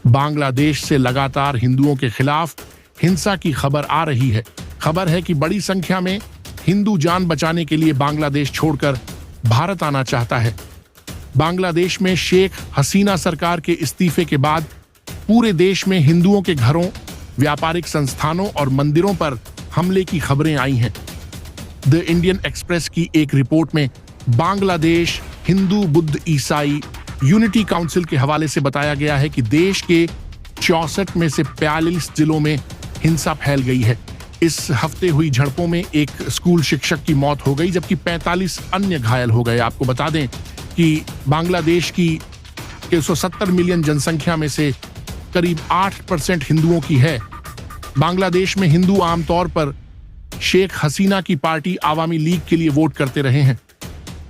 बांग्लादेश से लगातार हिंदुओं के खिलाफ हिंसा की खबर आ रही है। खबर है कि बड़ी संख्या में हिंदू जान बचाने के लिए बांग्लादेश छोड़कर भारत आना चाहता है। बांग्लादेश में शेख हसीना सरकार के इस्तीफे के बाद पूरे देश में हिंदुओं के घरों, व्यापारिक संस्थानों और मंदिरों पर हमले की खबरें आई हैं। द इंडियन एक्सप्रेस की एक रिपोर्ट में बांग्लादेश हिंदू बुद्ध ईसाई यूनिटी काउंसिल के हवाले से बताया गया है कि देश के 64 में से 42 जिलों में हिंसा फैल गई है। इस हफ्ते हुई झड़पों में एक स्कूल शिक्षक की मौत हो गई, जबकि 45 अन्य घायल हो गए। आपको बता दें कि बांग्लादेश की 170 मिलियन जनसंख्या में से करीब 8% हिंदुओं की है। बांग्लादेश में हिंदू आमतौर पर शेख हसीना की पार्टी आवामी लीग के लिए वोट करते रहे हैं।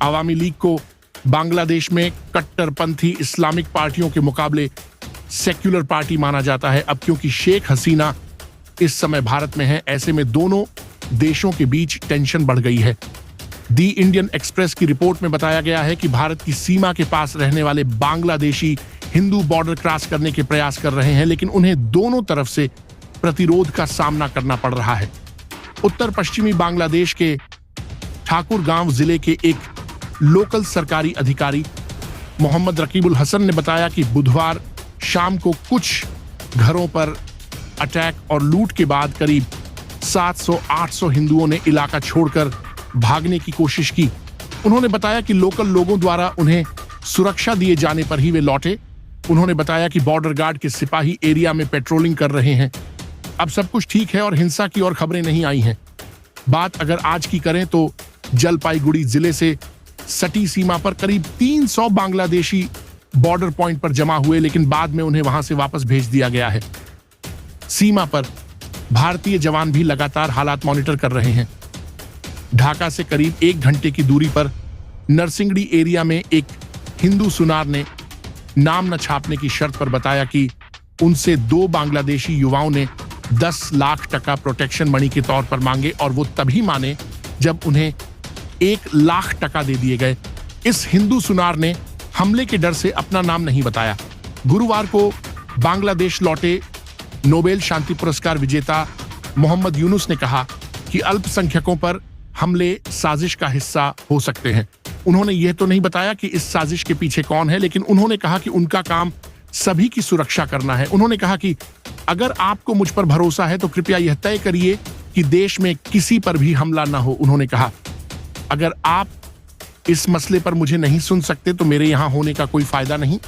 आवामी लीग को बांग्लादेश में कट्टरपंथी इस्लामिक पार्टियों के मुकाबले सेक्युलर पार्टी माना जाता है। अब क्योंकि शेख हसीना इस समय भारत में है, ऐसे में दोनों देशों के बीच टेंशन बढ़ गई है। दी इंडियन एक्सप्रेस की रिपोर्ट में बताया गया है कि भारत की सीमा के पास रहने वाले बांग्लादेशी हिंदू बॉर्डर क्रॉस करने के प्रयास कर रहे हैं, लेकिन उन्हें दोनों तरफ से प्रतिरोध का सामना करना पड़ रहा है। उत्तर पश्चिमी बांग्लादेश के ठाकुरगांव जिले के एक लोकल सरकारी अधिकारी मोहम्मद रकीबुल हसन ने बताया कि बुधवार शाम को कुछ घरों पर अटैक और लूट के बाद करीब 700-800 हिंदुओं ने इलाका छोड़कर भागने की कोशिश की। उन्होंने बताया कि लोकल लोगों द्वारा उन्हें सुरक्षा दिए जाने पर ही वे लौटे। उन्होंने बताया कि बॉर्डर गार्ड के सिपाही एरिया में पेट्रोलिंग कर रहे हैं। अब सब कुछ ठीक है और हिंसा की और खबरें नहीं आई हैं। बात अगर आज की करें तो जलपाईगुड़ी जिले से सटी सीमा पर करीब 300 बांग्लादेशी बॉर्डर पॉइंट पर जमा हुए, लेकिन बाद में उन्हें वहां से वापस भेज दिया गया है। सीमा पर भारतीय जवान भी लगातार हालात मॉनिटर कर रहे हैं। ढाका से करीब 1 घंटे की दूरी पर नरसिंगड़ी एरिया में एक हिंदू सुनार ने नाम न छापने की शर्त पर बताया कि उनसे 2 बांग्लादेशी युवाओं ने 10 लाख टका प्रोटेक्शन मनी के तौर पर मांगे और वो तभी माने जब उन्हें 1 लाख टका दे दिए गए। इस हिंदू सुनार ने हमले के डर से अपना नाम नहीं बताया। गुरुवार को बांग्लादेश लौटे नोबेल शांति पुरस्कार विजेता मोहम्मद यूनुस ने कहा कि अल्पसंख्यकों पर हमले साजिश का हिस्सा हो सकते हैं। उन्होंने यह तो नहीं बताया कि इस साजिश के पीछे कौन है, लेकिन उन्होंने कहा कि उनका काम सभी की सुरक्षा करना है। उन्होंने कहा कि अगर आपको मुझ पर भरोसा है तो कृपया यह तय करिए कि देश में किसी पर भी हमला ना हो। उन्होंने कहा, अगर आप इस मसले पर मुझे नहीं सुन सकते तो मेरे यहां होने का कोई फायदा नहीं।